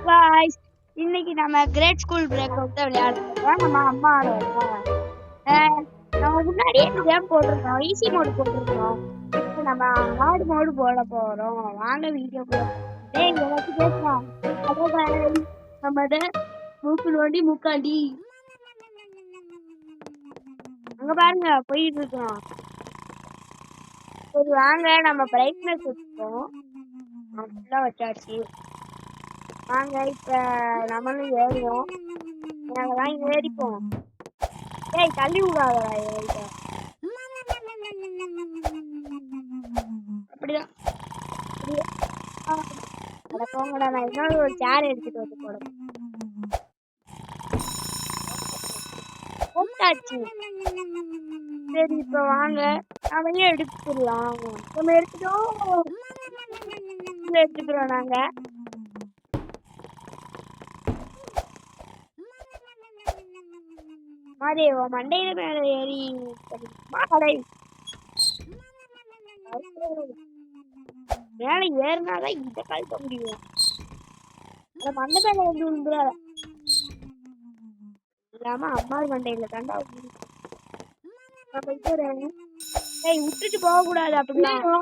Guys இன்னைக்கு நம்ம great school break out விளையாட போறோம். நம்ம அம்மாவோட நம்ம முன்னாடியே இந்த கேம் போட்டிருக்கோம், ஈஸி மோடு போட்டிருக்கோம். இப்போ நம்ம ஹார்ட் மோடு போட போறோம். வாங்க வீடியோ டேய் எல்லாத்தையும் பேசலாம். ஹலோ गाइस, நம்ம மூக்குல வண்டி முக்காண்டி அங்க பாருங்க போயிட்டு இருக்கோம். சரி வாங்க நம்ம பிரைட்னஸ் வச்சுப்போம். ஃபுல்லா வச்சாச்சு. வாங்க இப்ப நம்மளும் ஏறுவோம். நாங்கதான் ஏறிப்போம். ஏய் தள்ளி விடாதடா ஏறிட்ட. அப்படிதான் போங்கடா. நான் இன்னொரு ஒரு சேர் எடுத்துட்டு வந்து போட்டாச்சு. சரி இப்ப வாங்க நாம எடுத்துடலாம். நம்ம எடுத்துக்கிறோம் நாங்க. மாதேவா மண்டையில மேல ஏறி மேல ஏறினாதான் இந்த கழுத்த முடியும். அந்த மண்டை மேல வந்து விழுந்துடாத இல்லாம அம்மா மண்டையில தாண்டா விட்டுட்டு போக கூடாது. அப்படிலாம் ப்ரோ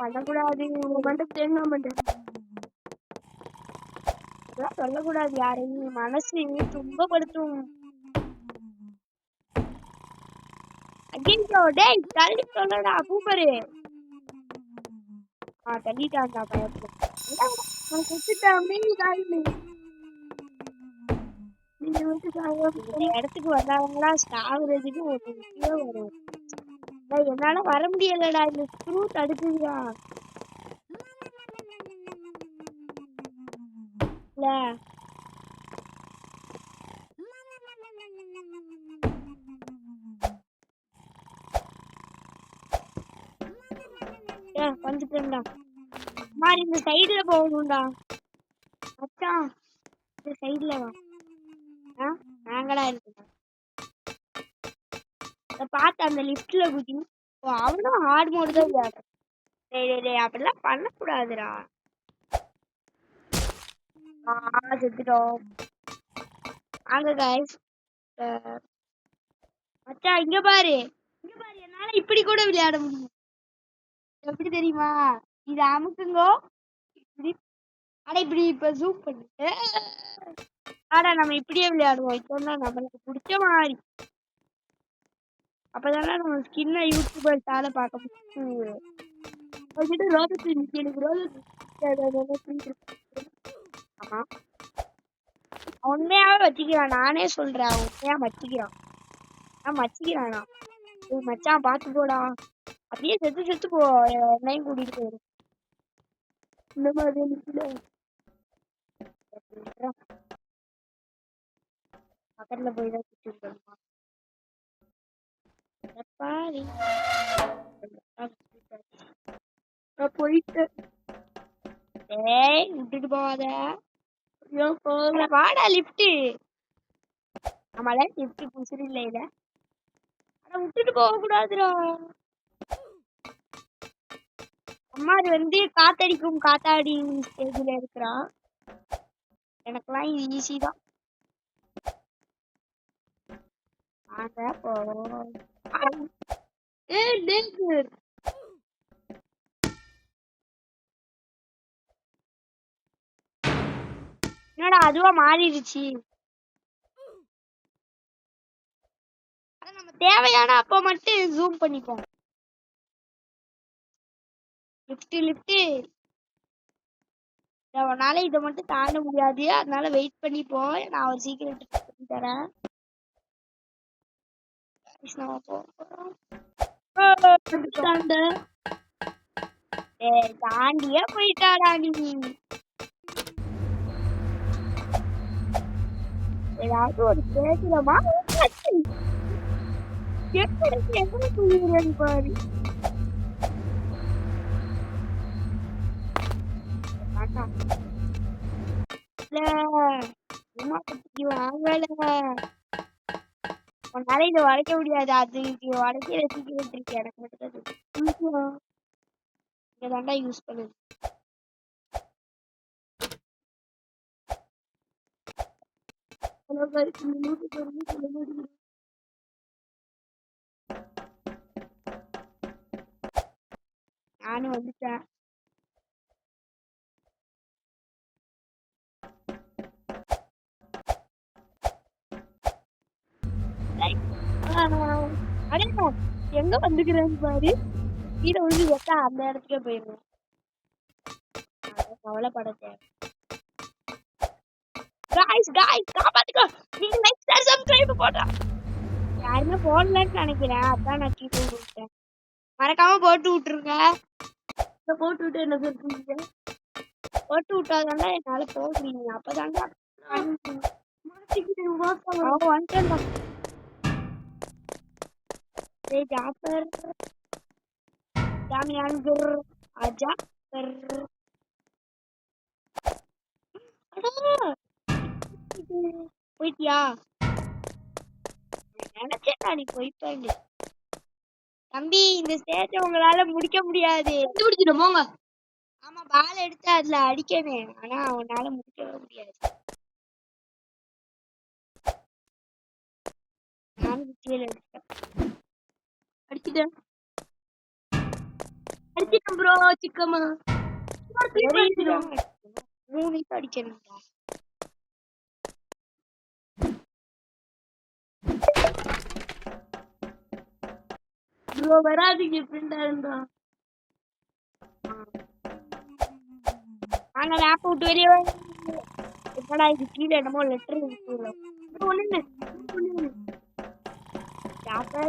பண்ணக்கூடாது. சொல்லக்கூடாது யாரையும், மனசு துன்பப்படுத்தும். டேய் தள்ளி சொல்லடா சூப்பரு. தள்ளிட்டான்டா பயத்துல. இடத்துக்கு வந்தாங்களா சாகுறதுக்கு ஒரு விஷயம் வரும். என்னால வர முடியலடா, இந்த ஸ்க்ரூ தடுக்குதுடா. வந்துட்டேன்டா. மாதிரி இந்த சைடுல போகணும்டா மச்சான். இந்த சைடுல வா. நாங்களா இருக்கோம் பார்த்து அந்த லிஃப்ட்ல குதி. அவனும் ஹார்ட் மோடு தான் விளையாடுறான். அப்படிலாம் பண்ணக்கூடாதுடா. செத்துட்டோம். வாங்க गाइस. மச்சான் இங்க பாரு என்னால இப்படி கூட விளையாட முடியும். எப்படி தெரியுமா? இது அமுக்குங்கோ இப்படி. இப்படி இப்ப ஜூம் பண்ணிட்டு நம்ம இப்படியே விளையாடுவோம். இப்போ நம்மளுக்கு பிடிச்ச மாதிரி. அப்பதானே நம்ம ஸ்கின்னை யூடியூபர்ஸால பார்க்க முடியும். ஆமா உண்மையாவே வச்சுக்கிறான். நானே சொல்றேன் உண்மையா வச்சுக்கிறான். வச்சுக்கிறானா? மச்சான் பாத்து போடா. அப்படியே செத்து போ. என்னையும் கூட்டிட்டு போயிரு. இந்த மாதிரி பக்கத்துல போய் தான் சுட்டு போயிட்டு விட்டுட்டு போவாத. வாடா லிப்ட். நம்மள லிப்ட் புதுசு இல்ல இத விட்டுட்டு போக கூடாதுடா. அம்மா வந்து காத்தடிக்கும் காத்தாடி ஸ்டேஜ்ல இருக்கிறான். எனக்கெல்லாம் இது ஈஸி தான். என்னடா அதுவா மாறிடுச்சு. நம்ம தேவையான அப்ப மட்டும் ஜூம் பண்ணிப்போம். லிஃப்ட் உன்னால இதை மட்டும் தாண்ட முடியாது. அதனால வெயிட் பண்ணிப்போம். நான் ஒரு சீக்கிரம் பண்ணி தரேன். தாண்டியே போயிட்டாடா நீ. ஏதாவது ஒரு பேசுறமா எத்தனை புரியுறேன்னு பாரு. சும்மா குட்டிக்கு வாங்கல. உன்னால இதை உடைக்க முடியாது. அது இது உடைக்கிற சீக்கிரம் இருக்கு. எனக்கு மட்டும் தான் தெரியும். இதை தாண்டா யூஸ் பண்ணுது. நானும் வந்துட்டேன். எங்க வந்துக்கிறேன்னு பாரு. கீழே வந்து எட்டா அந்த இடத்துக்கே போயிடும். கவலைப்பட தேவை. காப்பாத்துக்கோ. நீங்க லைக் ஷேர் சப்ஸ்கிரைப் போட்டா யாருமே போடலன்னு நினைக்கிறேன். அதான் நான் கீழே விட்டேன். மறக்காம போட்டு விட்டுருங்க. போட்டு விட்டு என்ன சொல்றீங்க? போட்டு விட்டாதாண்டா என்னால போக முடியும். அப்பதாண்டா ஜாஃபர் ஜாமியான்குர் ஆஜா போயிட்டியா? நினைச்சேன் நீ போயிட்டாங்க. தம்பி இந்த ஸ்டேஜ் உங்களால முடிக்க முடியாது. முடிச்சிடும் போங்க. ஆமா பால் எடுத்து அதுல அடிக்கணும். ஆனா அவனால முடிக்கவே முடியாது. நானும் கீழே அடிச்சிட்டேன் ப்ரோ. சிக்கமா 3 அடிக்கணும்டா. ப்ரோ வராதீங்க ஃப்ரெண்டா இருந்தா. நாங்க மேப் விட்டு வெளியே என்னடா இது கீழே என்னமோ லெட்டர் இருக்கு.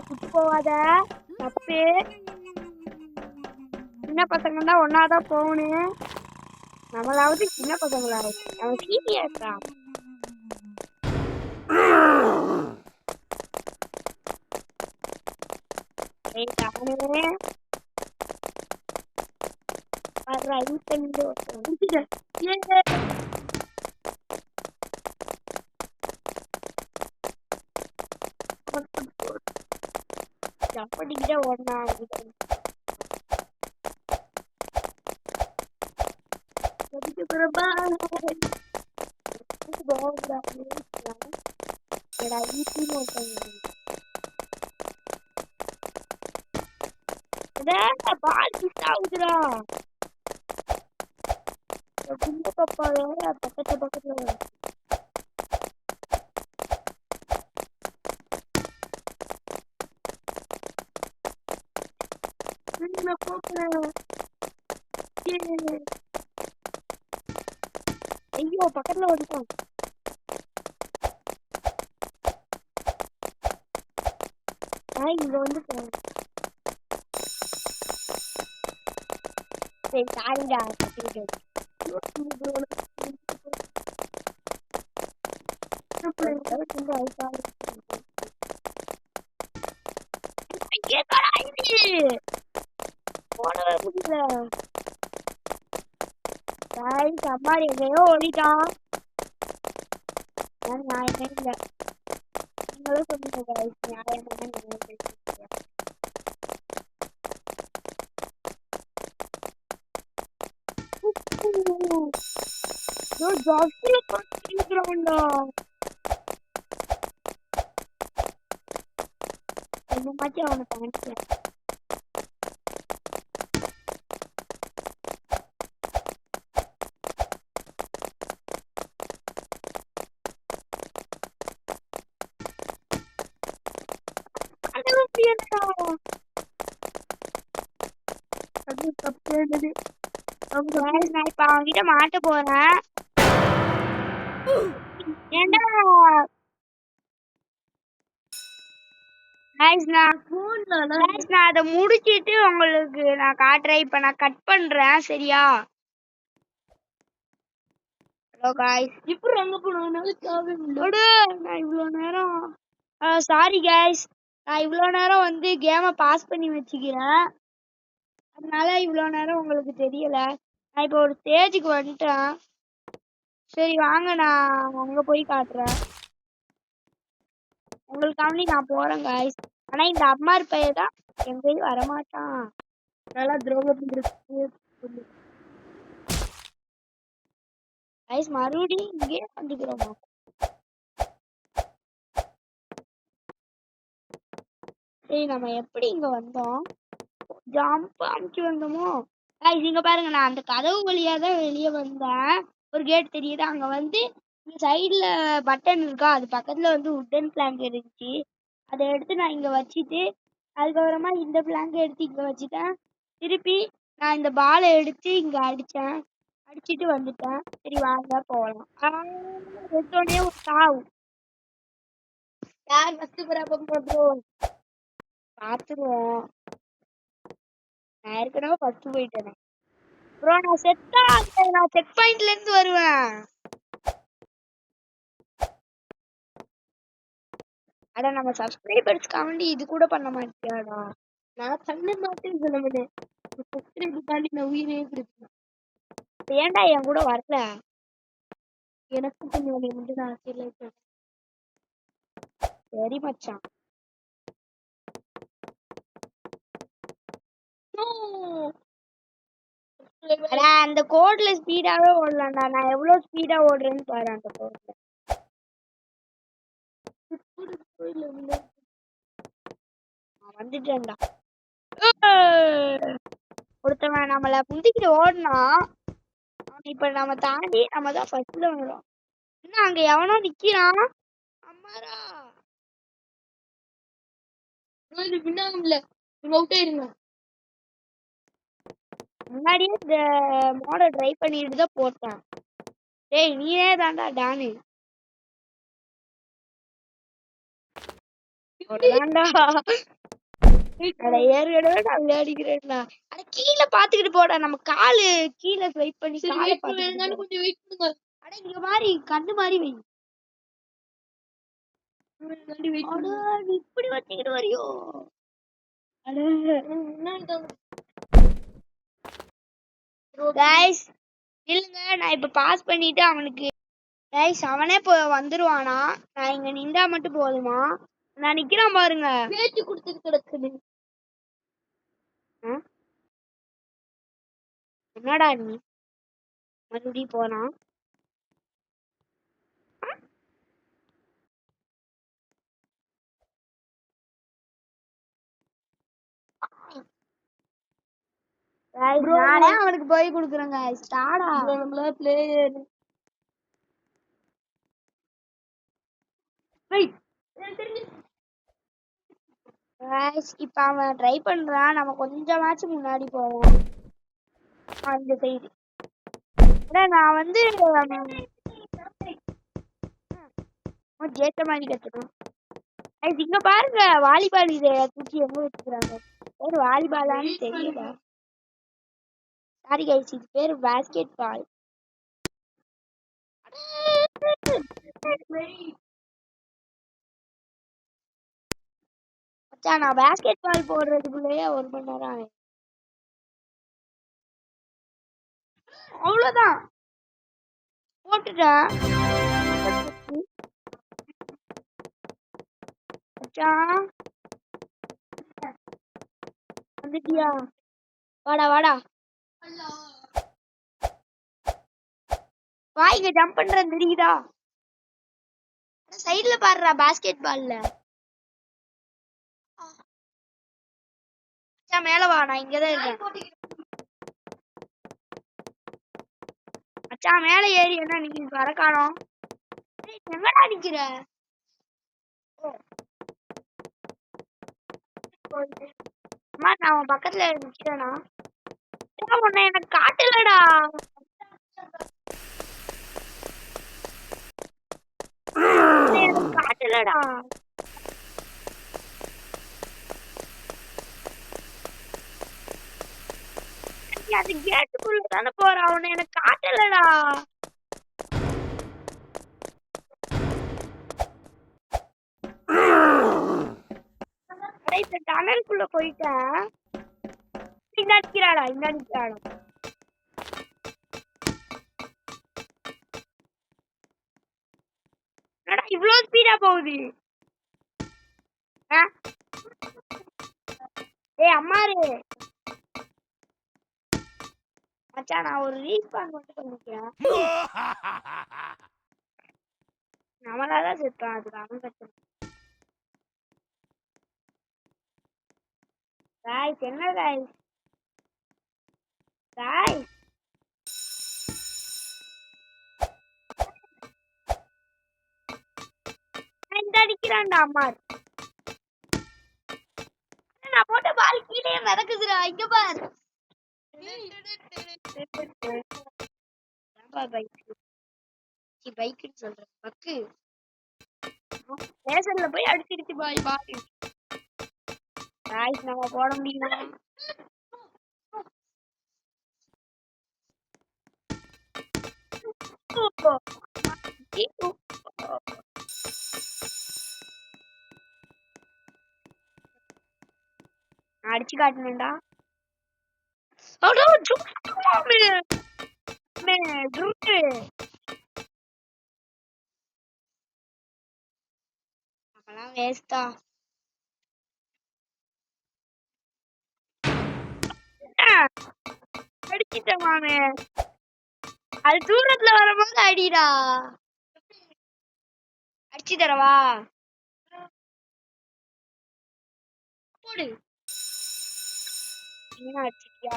குட்டு போவாத தப்பு. சின்ன பசங்க தான் ஒன்னாதான் போகணும். நம்மளாவது சின்ன பசங்களாவது நம்ம சீனியர்டா. அப்படிக்கிட்ட ஒன்னா பால் மிஸ் ஆகுதுடா. கும்ப பாப்பா வேற பக்கத்துல ஐயோ பக்கத்துல வந்துட்டான். இங்க வந்துட்டேன். சரி சாரிடா கத்திரிக்கேன். போனவே முடியல. அம்மா எங்கேயோ ஓடிட்டான். நியாயமே இல்லை. நீங்களும் சொல்லுங்க நியாயமான மாத்தி அவனை பண்ணிட்டேன். நான் இப்ப அவன்கிட்ட மாட்ட போறேன். ஏண்டா நான் அதை முடிச்சிட்டு உங்களுக்கு நான் காட்டுறேன். இப்ப நான் கட் பண்றேன் சரியா? Hello guys. இப்ப எங்க போனோம்? நான் இவ்வளவு நேரம் சாரி காய்ஸ். நான் இவ்வளவு நேரம் வந்து கேமை பாஸ் பண்ணி வச்சுக்கிறேன். அதனால இவ்வளவு நேரம் உங்களுக்கு தெரியல. நான் இப்ப ஒரு ஸ்டேஜுக்கு வந்துட்டேன். சரி வாங்க, நான் அங்க போய் காட்டுறேன் உங்களுக்காண்டி. நான் போறேன் guys. ஆனா இந்த அம்மார் பையன் தான் எங்கேயும் வரமாட்டான். நல்லா துரோகம் பண்றதுக்கு guys. மறுபடியும் இங்கே வந்துக்கிறோமா? சரி நம்ம எப்படி இங்க வந்தோம்? ஜம்ப் அமுக்கி வந்தோமோ? guys இங்க பாருங்க, நான் அந்த கதவு வழியா தான் வெளியே வந்தேன். ஒரு கேட் தெரியுது அங்க வந்து சைடுல பட்டன் இருக்கா, அது பக்கத்துல வந்து உட்டன் பிளாங்க் இருந்துச்சு. அதை எடுத்து நான் இங்க வச்சுட்டு அதுக்கப்புறமா இந்த பிளாங்க் எடுத்து இங்க வச்சுட்டேன். திருப்பி நான் இந்த பாலை எடுத்து இங்க அடிச்சேன், அடிச்சிட்டு வந்துட்டேன். சரி வாங்க போகலாம். எடுத்தோடனே ஒரு சாவு. யார் ஃபர்ஸ்ட் போறோம் பாத்துருவோம். நான் ஏற்கனவே ஃபர்ஸ்ட் போயிட்டேன் ப்ரோ. நான் செத்தா நான் செக் பாயிண்ட்ல இருந்து வருவேன். அட நம்ம சப்ஸ்கிரைபர்ஸ்க்காண்டி இது கூட பண்ண மாட்டியாடா? நான் பண்ண மாட்டேன்னு சொல்ல மாட்டேன். சப்ஸ்கிரைபுக்காண்டி நான் உயிரே கொடுப்பேன். ஏன்டா என் கூட வரல? எனக்கும் கொஞ்சம் உன்னை வந்து நான் ஆசையில சரி மச்சான். அந்த கோட்ல ஸ்பீடாவே ஓடலாம்டா. நான் எவ்வளவு ஸ்பீடா ஓடுறேன்னு பாரு அந்த கோட்ல. வந்துட்டேன்டா. ஒருத்தவன் நம்மள முந்திக்கிட்டு ஓடுனா, இப்ப நம்ம தாண்டி நம்ம தான் ஃபர்ஸ்ட்ல வரோம். இன்னும் அங்க எவனோ நிக்கிறான். அம்மாரா முன்னாடியே இந்த மோட ட்ரை பண்ணிட்டு தான் போட்டேன். டேய் நீயே தான்டா டானு. ஏற்கனவே நான் விளையாடிக்கிறேன்டா. அட கீழே பாத்துக்கிட்டு போடா. நம்ம காலு கீழே ஸ்வைப் பண்ணி காலை பாத்துக்கிட்டு கொஞ்சம் வெயிட் பண்ணுங்க. அட இங்க மாதிரி கண்ணு மாதிரி வை. இப்படி வச்சுக்கிட்டு வரியோ? கைஸ் இல்லங்க, நான் இப்ப பாஸ் பண்ணிட்டு அவனுக்கு கைஸ் அவனே வந்துருவானா? நான் இங்க நின்றா மட்டும் போதுமா? நான் நிக்கிறான் பாருங்க. பேச்சு கொடுத்துட்டு கிடக்குது. என்னடா நீ மறுபடியும் போனா? நானே அவனுக்கு போய் குடுக்குறேங்க. ஸ்டார்டா நம்மள பிளேயர். இப்ப அவன் ட்ரை பண்றான். நம்ம கொஞ்சமாச்சும் முன்னாடி போவோம். அந்த சைடு நான் வந்து ஜேத்த மாதிரி கத்துக்கணும். இங்க பாருங்க வாலிபால் இதை தூக்கி எங்க வச்சுக்கிறாங்க. பேரு வாலிபாலான்னு தெரியல. சாரி கைஸ், இது பேரு பாஸ்கெட் பால். நான் பாஸ்கெட் பால் போடுறதுக்குள்ளேயே 1 மணி நேரம் ஆகும். அவ்வளவுதான் போட்டுட்டேன். வந்துட்டியா? வாடா வாடா வா, இங்க ஜம்ப் பண்றேன் தெரியுதா? சைடுல பாருடா பாஸ்கெட் பால்ல. மேல வா, நான் இங்கதான் இருக்கேன். அச்சா மேல ஏறி என்ன நீ வர காணோம்? எங்கடா நிக்கிற? அம்மா நான் உன் பக்கத்துல நிக்கிறேனா? உன்னை எனக்கு காட்டலடா. எனக்கு காட்டலடா. அது கேட்டுக்குள்ள தானே போறான். அவனை எனக்கு காட்டலடா. இப்ப டனலுக்குள்ள போயிட்டேன். இந்த அடிக்கிறாடா, இந்த அடிக்கிறாடா. இவ்ளோ ஸ்பீடா போகுது. ஏய் அம்மாரு மச்சான், நான் ஒரு ரீஸ்பான் மட்டும் பண்ணிக்கிறேன். நம்மளாதான் செத்தான், அதுக்கு அவன் கட்டணும். காய்ஸ் என்ன காய்ஸ் காய்ஸ் இந்த அடிக்கிறான்டா அம்மார். நான் போட்ட பால் கீழே நடக்குதுடா, இங்க பாரு. பைக்குன்னு சொல்றேன் பக்கு ஸ்டேஷன்ல போய் அடிச்சிருச்சு பாய் பாய். காய்ஸ் நம்ம போட முடியுமா? அடிச்சு காட்டணும்டா. அப்பெல்லாம் வேஸ்டா. அடிச்சிட்டேன் மாமே. அது தூரத்துல வரும்போது அடிடா. அடிச்சு தரவா? போடு. என்ன அடிச்சிட்டியா?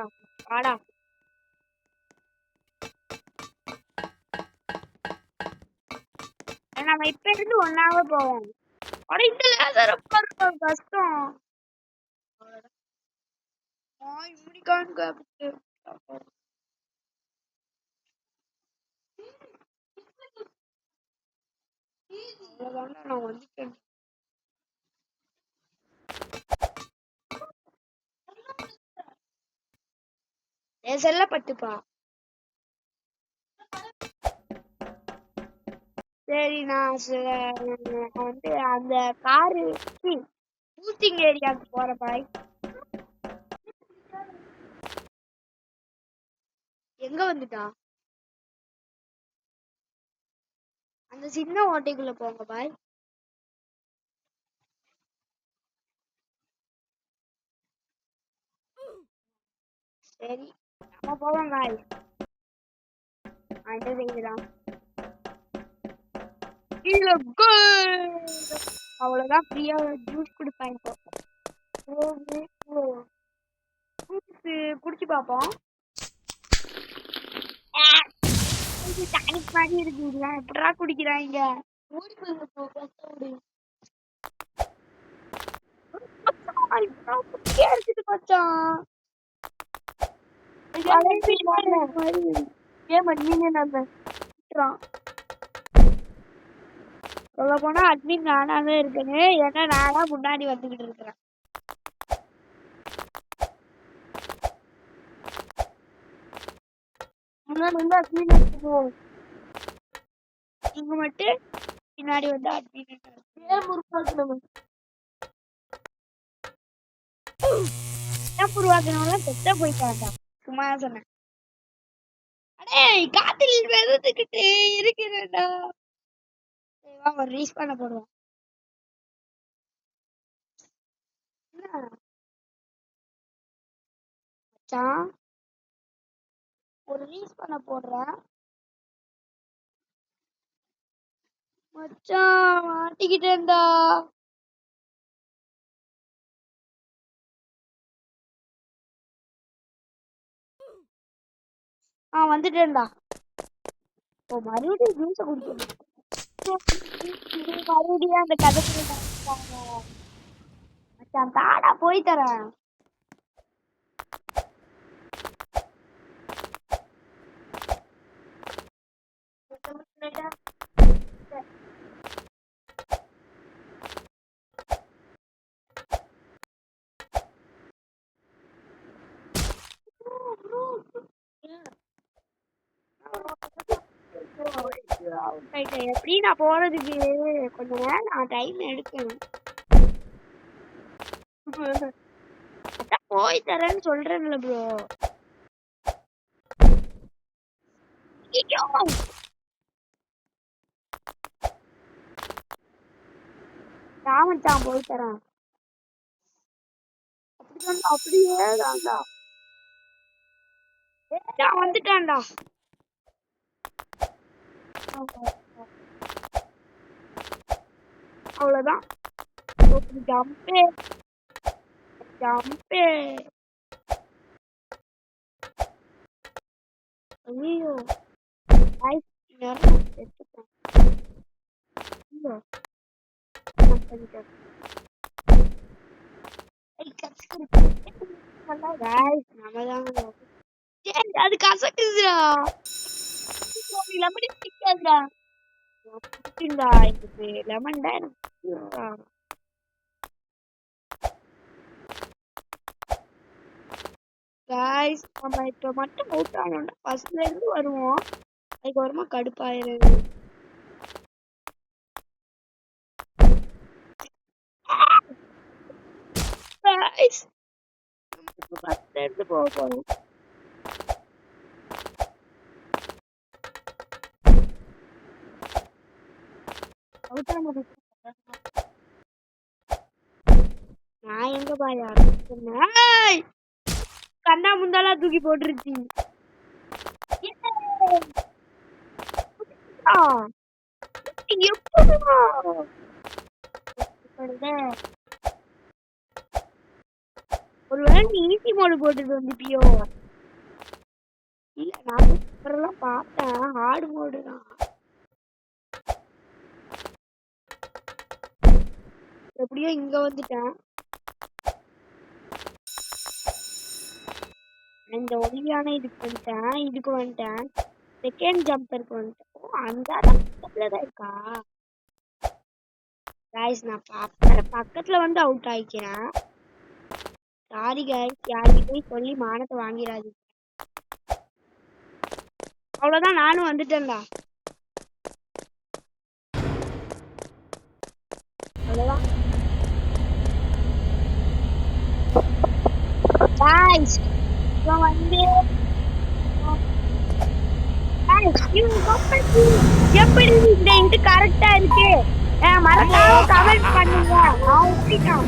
வாடா. நம்ம இப்ப இருந்து ஒன்னாவே போவோம். இந்த லேசர் கஷ்டம். நான் வந்துட்டேன். செல்ல பட்டுப்பா. சரி நான் வந்து அந்த காரு பூச்சிங் ஏரியாவுக்கு போற பாய். எங்க வந்துட்டா? அந்த சின்ன ஓட்டைக்குள்ள போங்க பாய். சரி நம்ம போவோம் பாய். அந்த செய்யலாம். அவ்வளவுதான் ஃப்ரீயா ஜூஸ் குடிப்பாங்க. குடிச்சு பாப்போம். டானிக் மாதிரி இருக்கு. எப்படா குடிக்கிறாங்க? ஓடி போய் இருக்குது மச்சான். சொல்ல போனா அட்மின் நானாவே இருக்கேன்னு. ஏன்னா நானா முன்னாடி வந்துகிட்டு இருக்கிறேன். நீங்க மட்டும் பின்னாடி வந்து அட்மின் உருவாக்குறவங்க செத்த போயிட்டாங்க. சும்மா சொன்னேன். அடே காத்தில் வெறுத்துக்கிட்டு இருக்கிறேன்டா. ஒரு ரீஸ் பண்ண போடுவோம். மச்சான் ஒரு ரீஸ் பண்ண போடுறேன். மச்சான் மாட்டிக்கிட்டேன்டா. வந்துட்டேன்டா. ஓ மறுபடியும் ஜூஸ குடிக்கணும். மறுபடியும் அந்த கதை மச்சான் தாடா போய் தரேன். எப்படி நான் போறதுக்கு கொஞ்ச நேரம் நான் டைம் எடுக்கணும். போய் தரேன்னு சொல்றேன்ல ப்ரோ. ராமச்சான் போய் தரேன். அப்படியே தான்டா. நான் வந்துட்டான்டா. அவ்வளவுதான். ஜம்பே ஜம்பே. ஐயோ அது கசக்குதுடா. லெமன் பிடிக்காதுடா. பிடிக்கும்டா எனக்கு லெமன் தான் எனக்கு பிடிக்கும்டா. गाइस நம்ம இப்ப மட்டும் அவுட் ஆனோம்னா ஃபர்ஸ்ட்ல இருந்து வருவோம். அதுக்கு வரமா கடுப்பாயிருது. गाइस நம்ம இப்ப ஃபர்ஸ்ட்ல இருந்து போறோம். அவுட் ஆனது நான் எங்க பாயா சொன்னேன். கண்ணா முந்தாலா தூக்கி போட்டுருச்சு. ஒருவேளை நீ ஈஸி மோடு போட்டுட்டு வந்துட்டியோ? இல்ல நான் அப்புறம் பார்த்தேன் ஹார்ட் மோடு தான். எப்படியோ இங்க வந்துட்டேன். இந்த ஒலியான இதுக்கு வந்துட்டேன். இதுக்கு வந்துட்டேன். செகண்ட் ஜம்பருக்கு வந்துட்டேன். ஓ அந்த பக்கத்துல தான் இருக்கா? गाइस நான் பக்கத்துல வந்து அவுட் ஆயிக்கிறேன். சாரி गाइस யார்கிட்டயும் சொல்லி மானத்தை வாங்கிராது. அவ்வளவுதான் நானும் வந்துட்டேன்டா. அவ்வளவுதான் गाइस நான் வந்து எப்படி இந்த இது கரெக்டா இருக்கு? மறக்காம கமெண்ட் பண்ணுங்க. நான் விட்டுட்டேன்.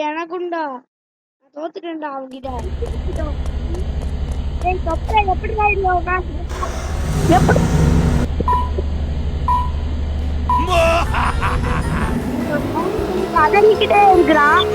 எனக்குண்டா நான் தோத்துட்டேன்டா அவங்கிட்ட. எப்படிடா எப்படி கதறிக்கிட்டே இருக்கிறான்.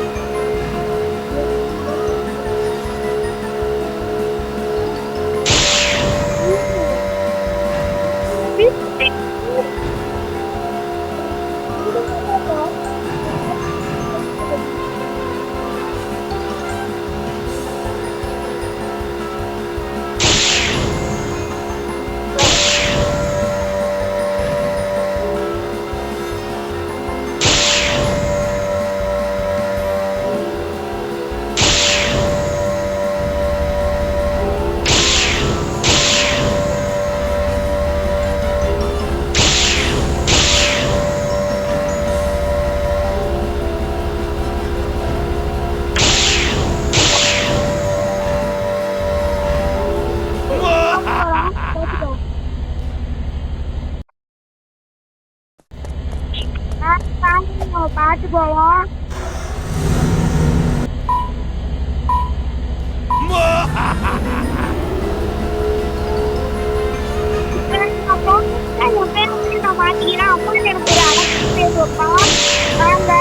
பார்த்து போவோம். நான் மாட்டிக்கிறேன். அப்பா எனக்கு ஒரு அடக்கு பேசுவப்பா வாங்க.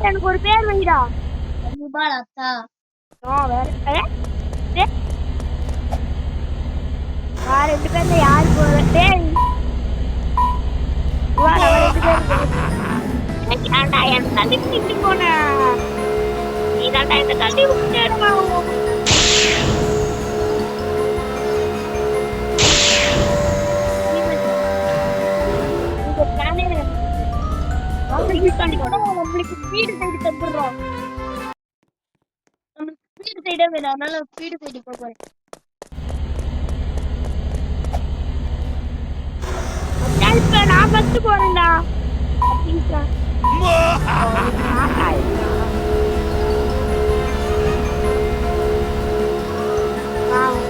எனக்கு ஒரு பேர் வைடா. அத்தா வேற ரெண்டு பேர்ல யாரு போற? டேய் வா நம்ம ரெண்டு பேரும் ஏன்டா என்ன தள்ளி விட்டு போன? நீ தாண்டா என்ன தள்ளி விட்டுடா. நம்மளுக்கு ஸ்பீடு சைடு தந்துடுறோம். நம்மளுக்கு ஸ்பீடு சைடே வேணும், அதனால ஸ்பீடு சைடு போறேன். இப்ப நான் ஃபர்ஸ்ட் போறேன்டா.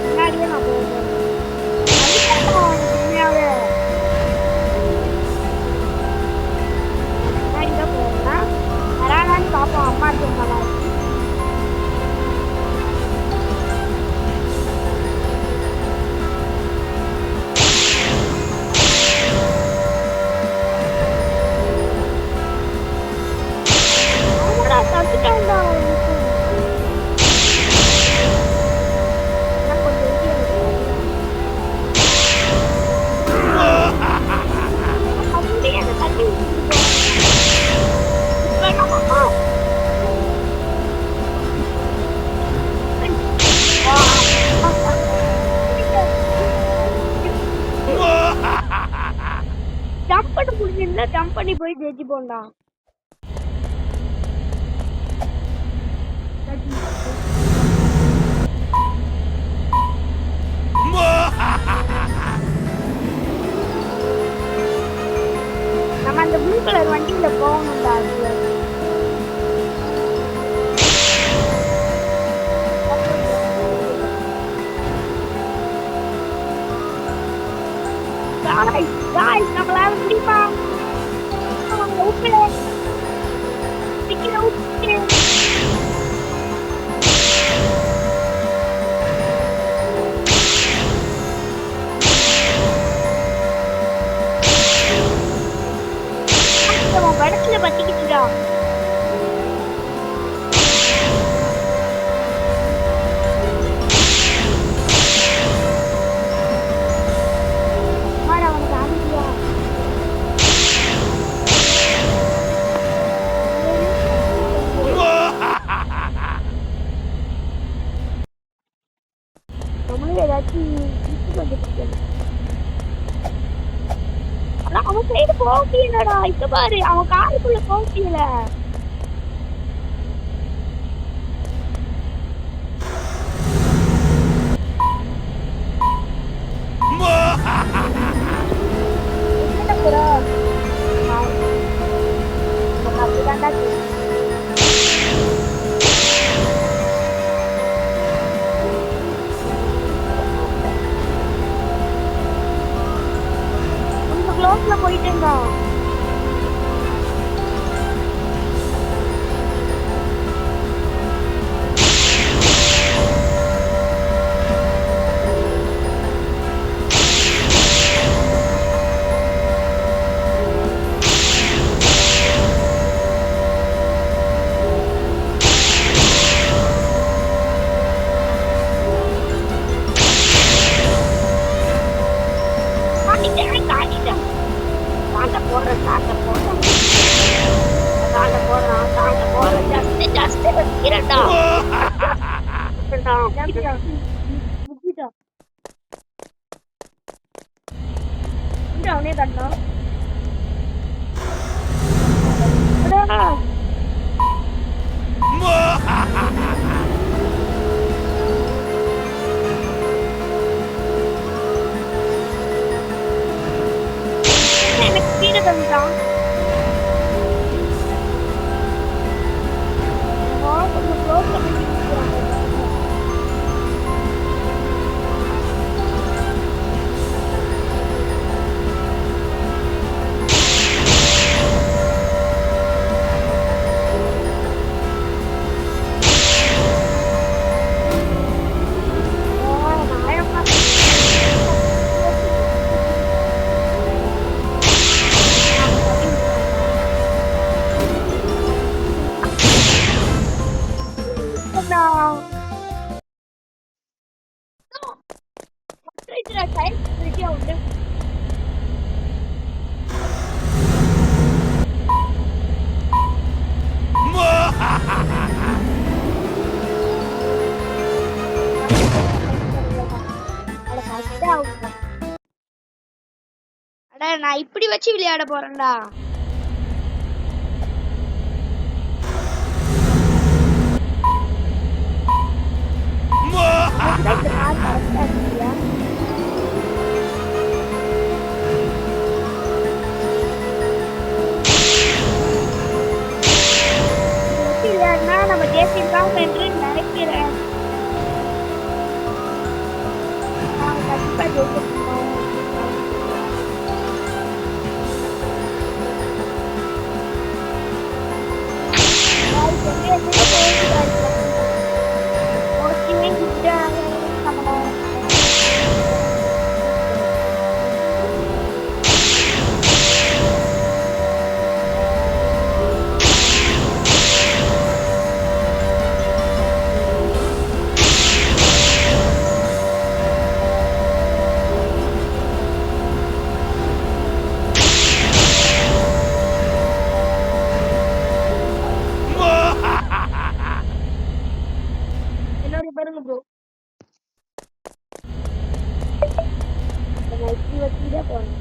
முன்னாடியே நான் போறேன். உண்மையாவே முன்னாடிதான் போறேன்னா வரானான்னு பாப்போம். அம்மா இருக்கா ஜம்ப் பண்ணி போய் ஜெயிச்சு போண்டா. நம்ம அந்த ப்ளூ கலர் வண்டியில போகணும்டா. நம்மளால முடியுமா? படத்துல பத்திக்கிட்டுடா. அவன் சைடு போகலடா. இப்ப பாரு அவன் காருக்குள்ள போகல. போயிட்டேங்க. அவனே தண்ணா எனக்கு ஸ்பீடு தந்துட்டான். கொஞ்சம் க்ளோஸ்ல போய் நான் இப்படி வச்சு விளையாட போறேன்டா. நம்ம ஜெயிச்சிருக்கோம் என்று நினைக்கிறேன். கண்டிப்பா ஜெயிச்சிருக்கோம். பாருங்க ப்ரோ, இப்படி வச்சுட்டே போறேன்.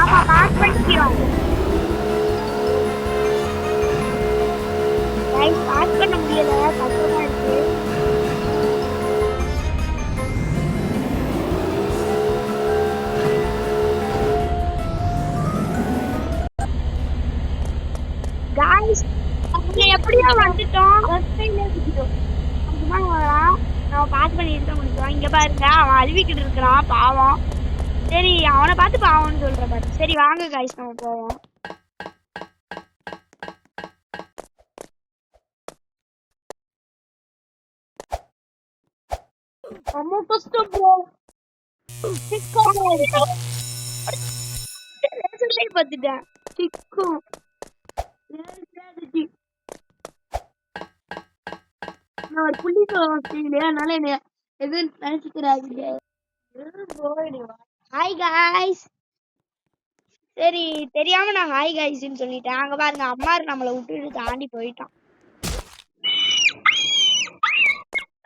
ஆமா, பாஸ் பண்ணிக்கிறோம். பாஸ் பண்ண முடியல, கஷ்டமா இருக்கு. காய்ஸ், நம்ம எப்படியோ வந்துட்டோம். நம்ம பாஸ் பண்ணிட்டு முடிச்சோம். இங்க பாருங்க, அவன் அழுவிக்கிட்டு இருக்கிறான் பாவம். சரி, அவனை பார்த்து பாவம்னு சொல்ற பாரு. சரி வாங்க காய்ஸ், நம்ம போவோம். ரொம்ப கஷ்டம் ப்ரோ. பார்த்துட்டேன் சிக்கும். நான் ஒரு புள்ளி இல்லையா, அதனால என்ன எதுவும் நினைச்சுக்கிறாங்க. Hi guys. சரி, தெரியாம நான் ஹாய் காய்ஸ்ன்னு சொல்லிட்டேன். அங்க பாருங்க, அம்மாரு நம்மளை விட்டுட்டு தாண்டி போயிட்டான்.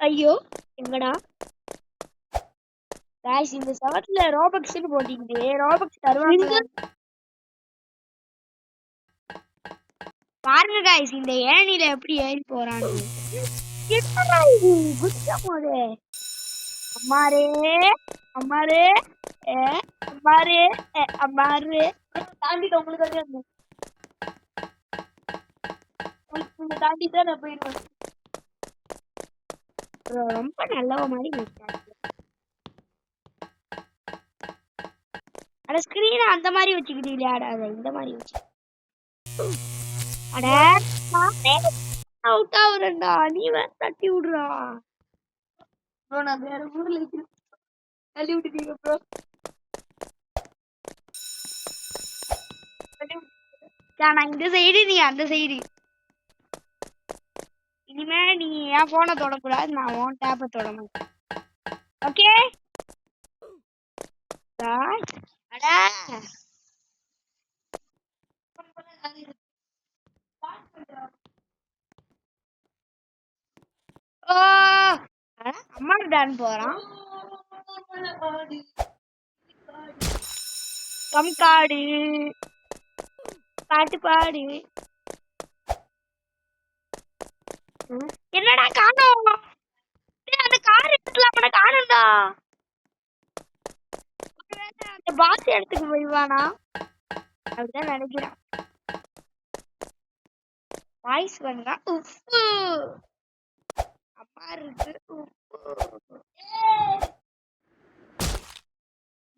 ஐயோ, எங்கடா காய்ஸ்? இந்த சவத்துல ரோபக்ஸ்னு போட்டிக்கிட்டு ரோபக்ஸ் தருவாங்க பாருங்க காய்ஸ். இந்த ஏணியில எப்படி ஏறி போறான்னு. அம்மாரே அம்மாரே அம்மாரே அம்மாரே தாண்டிட்டு உங்களுக்கு தாண்டி தான் நான் போயிடுவேன். ரொம்ப நல்லவ மாதிரி வச்சாங்க. அட ஸ்கிரீன் அந்த மாதிரி வச்சுக்கிட்டு விளையாடாத, இந்த மாதிரி வச்சு. அட அவுட் ஆகுறேன்டா, நீ வேற தட்டி விடுறா. ப்ரோ, நான் வேற ஊர்ல இருக்கேன், தள்ளி விட்டுட்டீங்க ப்ரோ. நான் இந்த சைடு, நீ அந்த சைடு. இனிமே நீ என் போனை தொடக்கூடாது, நான் உன் டேப்பை தொட மாட்டேன். ஓகே? அடா ஓ, அம்மா டான் போறான். கம்காடு பாட்டு பாடு. என்னடா காணோம்? அந்த கார் எடுக்கலாம்டா, காணோம்டா. அந்த பாக்ஸ் எடுத்துக்கு போய்வானா அப்படிதான் நினைக்கிறான். வாய்ஸ் வந்தா உப்பு அம்மா இருக்கு. உப்பு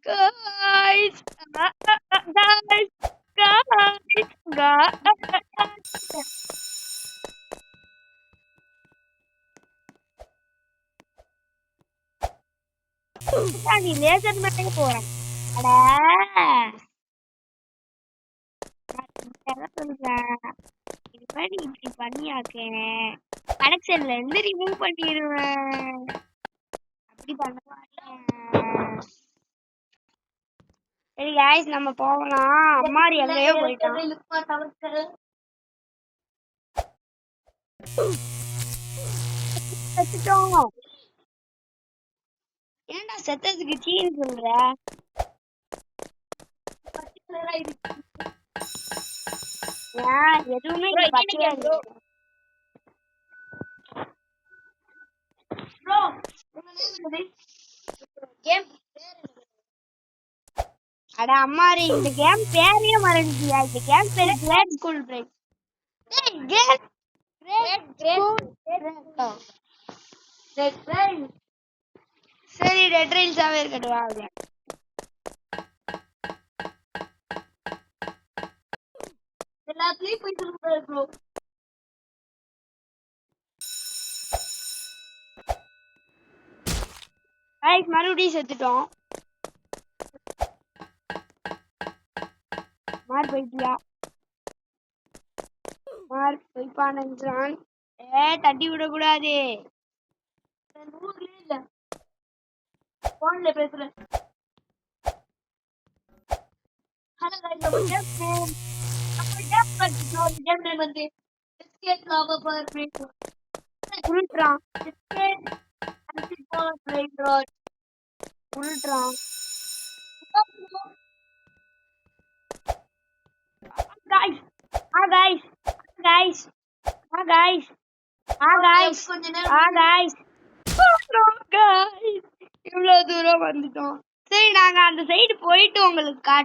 guys guys நீ லேசர் மேலே போறேன். சொல்றேன், நீ இப்படி பண்ணியாக்கேன், கனெக்ஷன்ல இருந்து ரிமூவ் பண்ணிடுவேன். அப்படி பண்ண மாட்டேன். சரி guys, நம்ம போகலாம். அம்மாரி எங்கேயோ போயிட்டான். ஏன்டா செத்ததுக்கு சீன்னு சொல்ற? ஏன் எதுவுமே இங்க பச்சையா இல்ல. அட அம்மாரி, இந்த கேம் பேரே மறந்துட்டியா? இந்த கேம் பேரு கிரேட் ஸ்கூல் பிரேக். டேய் கிரேட் ஸ்கூல் பிரேக். சரி ரெட் ரயில்ஸாவே இருக்கட்டும் வாங்க. எல்லாத்துலயும் போயிட்டு ப்ரோ. ரைட் மறுபடியும் செத்துட்டோம். மார் போயிட்டியா? மார் போய்ப்பான்றான். தட்டி விடக்கூடாது. ஊர்லயே இல்ல, போன்ல பேசுறேன். ஹலோ गाइस, நம்ம கேம் பண்ணிட்டோம். கேம் நேம் வந்து எஸ்கேப் லாவா பர் பிரேக் உல்ட்ரான். எஸ்கேப் அன்டிபால் break road Ultron. Guys guys guys guys guys guys இவ்வளவு தூரம் வந்துட்டோம். சரி நாங்க அந்த சைடு போயிட்டு உங்களுக்கு காட்டுறோம்.